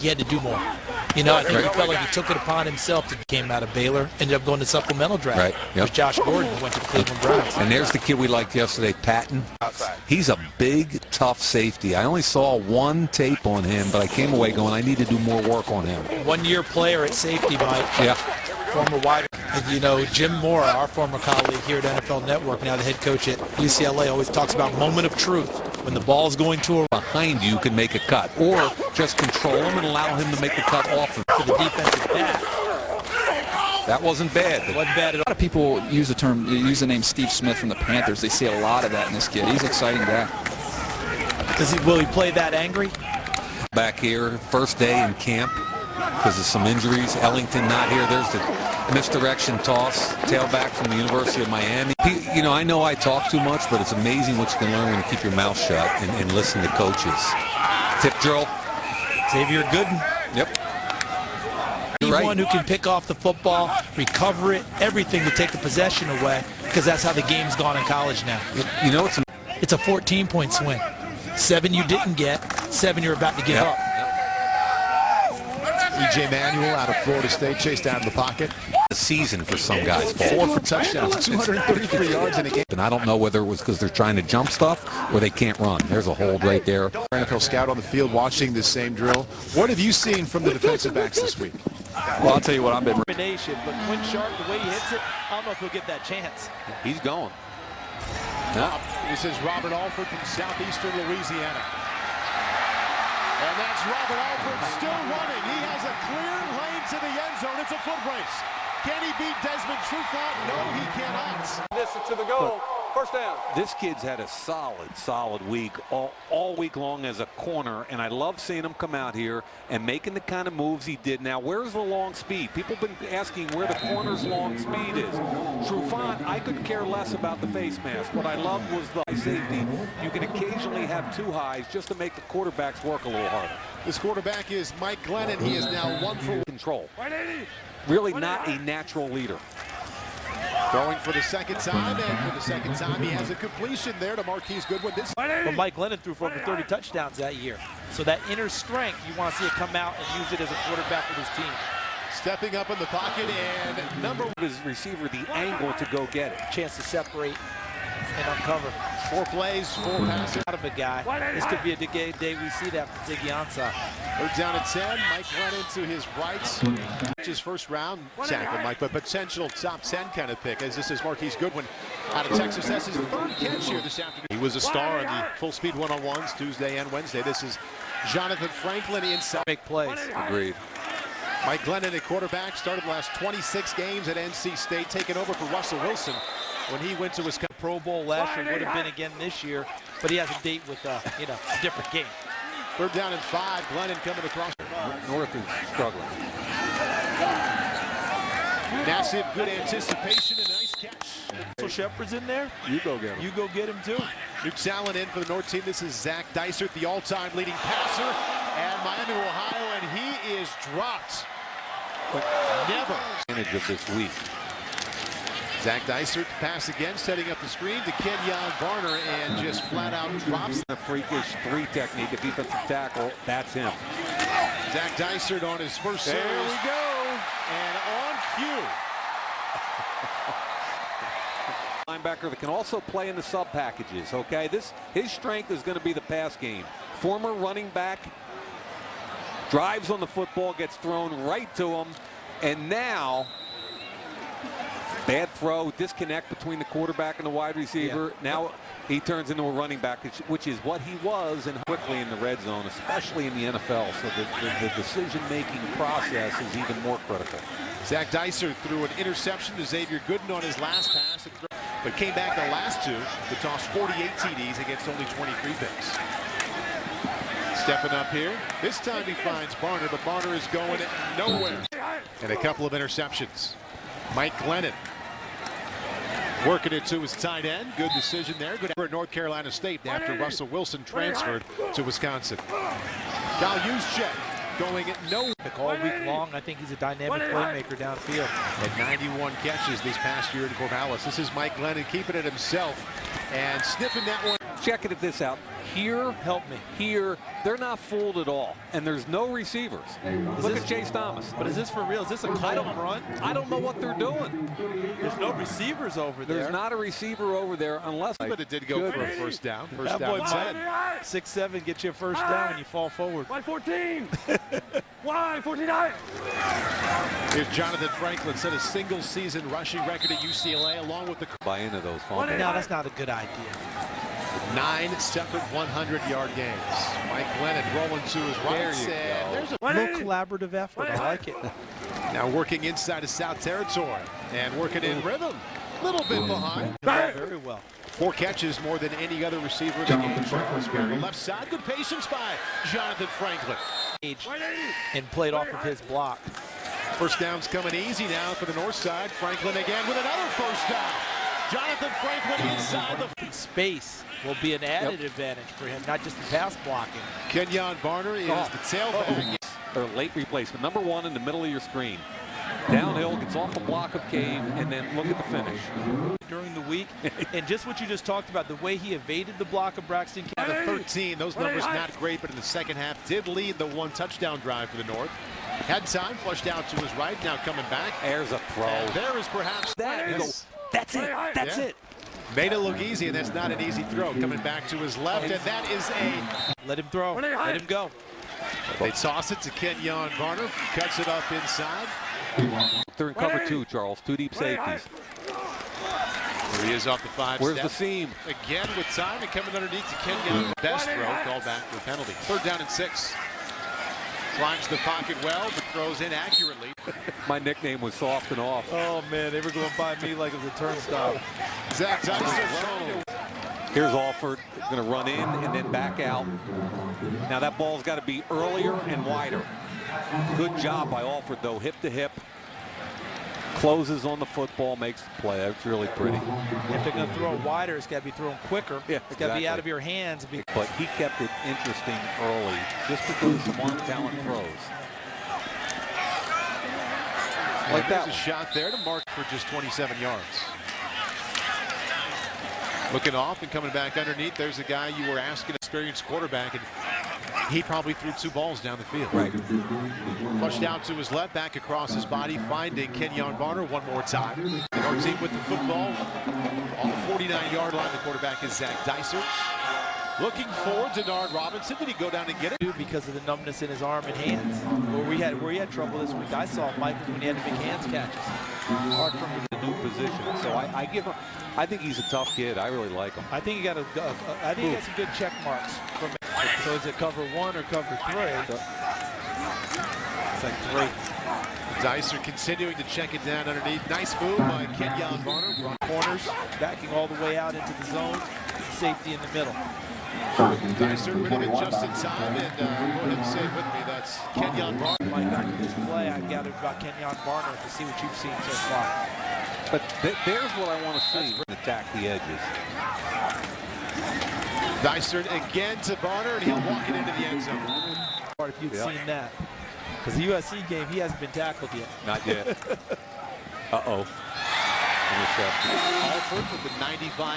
he had to do more. You know, I think he felt like he took it upon himself to came out of Baylor, ended up going to supplemental draft. Right. Yep. With Josh Gordon, who went to the Cleveland Browns. And there's the kid we liked yesterday, Patton. He's a big, tough safety. I only saw one tape on him, but I came away going, I need to do more work on him. 1-year player at safety, Mike. Yeah. Former wide. And, you know, Jim Moore, our former colleague here at NFL Network, now the head coach at UCLA, always talks about moment of truth. When the ball's going to a behind you can make a cut, or just control him and allow him to make the cut off of to the defensive back. That wasn't bad. It wasn't bad at all. A lot of people use the name Steve Smith from the Panthers. They see a lot of that in this kid. He's an exciting guy. Will he play that angry? Back here, first day in camp because of some injuries. Ellington not here. There's the misdirection toss, tailback from the University of Miami. You know I talk too much, but it's amazing what you can learn when you keep your mouth shut and listen to coaches. Tip drill. Xavier Gooden. Yep. Anyone who can pick off the football, recover it, everything to take the possession away, because that's how the game's gone in college now. You know, it's a 14-point swing. 7 you didn't get, 7 you're about to give up. E.J. Manuel out of Florida State, chased out of the pocket. The season for some guys, Paul. 4 for touchdowns, 233 yards in a game. And I don't know whether it was because they're trying to jump stuff or they can't run. There's a hold right there. NFL scout on the field watching this same drill. What have you seen from the defensive backs this week? Well, I'll tell you what, I've been. But Quinn Sharp, the way he hits it, I don't know if he'll get that chance. He's going. No. This is Robert Alford from Southeastern Louisiana. And that's Robert Alford still running. He has a clear lane to the end zone. It's a foot race. Can he beat Desmond Trufant? No, he cannot. This to the goal. First down. This kid's had a solid week, all week long as a corner, and I love seeing him come out here and making the kind of moves he did. Now, where's the long speed? People have been asking where the corner's long speed is. Trufant, I could care less about the face mask. What I loved was the safety. You can occasionally have 2 highs just to make the quarterbacks work a little harder. This quarterback is Mike Glennon. He is now 1 for 1. Control. Really not a natural leader. Throwing for the second time, and for the second time he has a completion there to Marquise Goodwin. But Mike Glennon threw for over 30 touchdowns that year. So that inner strength, you want to see it come out and use it as a quarterback with his team. Stepping up in the pocket, and number his receiver the angle to go get it. Chance to separate and uncover. 4 plays, 4 passes. Out of a guy. This could be a day we see that from Ziggy Ansah. They're down at 10. Mike Glennon to his right. His first round tackle, Mike, but potential top 10 kind of pick, as this is Marquise Goodwin out of Texas. That's his 3rd catch here this afternoon. He was a star in the full speed one-on-ones Tuesday and Wednesday. This is Jonathan Franklin inside. Big plays. Agreed. Mike Glennon, a quarterback, started the last 26 games at NC State, taking over for Russell Wilson when he went to Wisconsin. Pro Bowl last year, would have been again this year, but he has a date with a different game. 3rd down and 5. Glennon coming across. North is struggling. Massive, good anticipation, and nice catch. So Shepard's in there. You go get him. You go get him too. Luke Allen in for the North team. This is Zach Dysert, the all-time leading passer, and Miami of Ohio, and he is dropped. But never. Advantage of this week. Zach Dysert pass again, setting up the screen to Kenyon Barner, and just flat out drops. A freakish 3 technique, a defensive tackle. That's him. Zach Dysert on his first series. There we go. And on cue. Linebacker that can also play in the sub packages. Okay, his strength is going to be the pass game. Former running back drives on the football, gets thrown right to him, and now bad throw, disconnect between the quarterback and the wide receiver. Yeah. Now he turns into a running back, which is what he was, and quickly in the red zone, especially in the NFL. So the decision-making process is even more critical. Zach Dysert threw an interception to Xavier Gooden on his last pass, but came back the last 2 to toss 48 TDs against only 23 picks. Stepping up here. This time he finds Barner, but Barner is going nowhere. And a couple of interceptions. Mike Glennon working it to his tight end. Good decision there. Good effort at North Carolina State after Russell Wilson transferred to Wisconsin. Kyle Juszczyk going at no. All week long, I think he's a dynamic playmaker downfield. At 91 catches this past year in Corvallis. This is Mike Glennon keeping it himself and sniffing that one. checking this out. Here, Help me. here, they're not fooled at all. And there's no receivers. Look at Chase Thomas. But is this for real? Is this a home run? I don't know what they're doing. There's no receivers over there. There's not a receiver over there unless. But it did go for a first down. First That down boy 10. 6'7", get you a first down when you fall forward. 114. 149. Here's Jonathan Franklin, set a single season rushing record at UCLA along with the Buy into those fumbles. No, that's not a good idea. 9 separate 100-yard games. Mike Glennon rolling to his right. There you And go. there's a Little collaborative effort. I like it. now working inside of South Territory and working in rhythm. Little bit behind. Very well. 4 catches, more than any other receiver in the game. On the left side, good patience by Jonathan Franklin. And played off of his block. First down's coming easy now for the north side. Franklin again with another first down. Jonathan Franklin inside the Space will be an added advantage for him, not just the pass blocking. Kenyon Barner is the tailback. Or late replacement. Number 1 in the middle of your screen. Downhill, gets off a block of Cave, and then look at the finish. During the week, and just what you just talked about, the way he evaded the block of Braxton Out Cave. of 13, those numbers not great, but in the second half did lead the 1 touchdown drive for the North. Had time, flushed out to his right, now coming back. There's a throw. And there is perhaps That you go, that's it. That's it. Made it look easy, and that's not an easy throw. Coming back to his left, and that is a... Let him throw. Let him go. They toss it to Kenyon Barner. Cuts it up inside. They're in cover 2, Charles. 2 deep safeties. There he is off the 5 Where's step. the seam? Again with time and coming underneath to Kenyon. Best throw, called back for a penalty. 3rd down and 6. Climbs the pocket well, but throws in accurately. My nickname was Soft and Off. Oh, man, they were going by me like it was a turnstile. Zach Dyson. Here's Alford, going to run in and then back out. Now that ball's got to be earlier and wider. Good job by Alford, though, hip to hip. Closes on the football, makes the play. That's really pretty. If they're going to throw it wider, it's got to be thrown quicker. Yeah, it's got to be exactly. out of your hands. But he kept it interesting early, just because of some on-talent throws. Like that. There's a shot there to mark for just 27 yards. Looking off and coming back underneath. There's a guy you were asking, experienced quarterback, and he probably threw 2 balls down the field. Right. Flushed out to his left, back across his body, finding Kenyon Barner one more time. Our team with the football on the 49-yard line. The quarterback is Zach Dyson. Looking forward to Denard Robinson. Did he go down and get it? Because of the numbness in his arm and hands. Where he had trouble this week. I saw Michael when he had to make hands catches. Hard for him in a new position. So I give him. I think he's a tough kid. I really like him. I think he got some good check marks from it. So is it cover 1 or cover 3? It's like 3. Dyson continuing to check it down underneath. Nice move by Kenyon Barner. Corners backing all the way out into the zone. Safety in the middle. Dyson rid of it just in time, and go ahead and say it with me. That's Kenyon Barner. Mike, after this play, I gathered about Kenyon Barner to see what you've seen so far. But there's what I want to see. Attack the edges. Dyson again to Barner, and he'll walk it into the end zone. If you'd seen that. Because the USC game, he hasn't been tackled yet. Not yet. Uh-oh. Interception. Alford with the 95.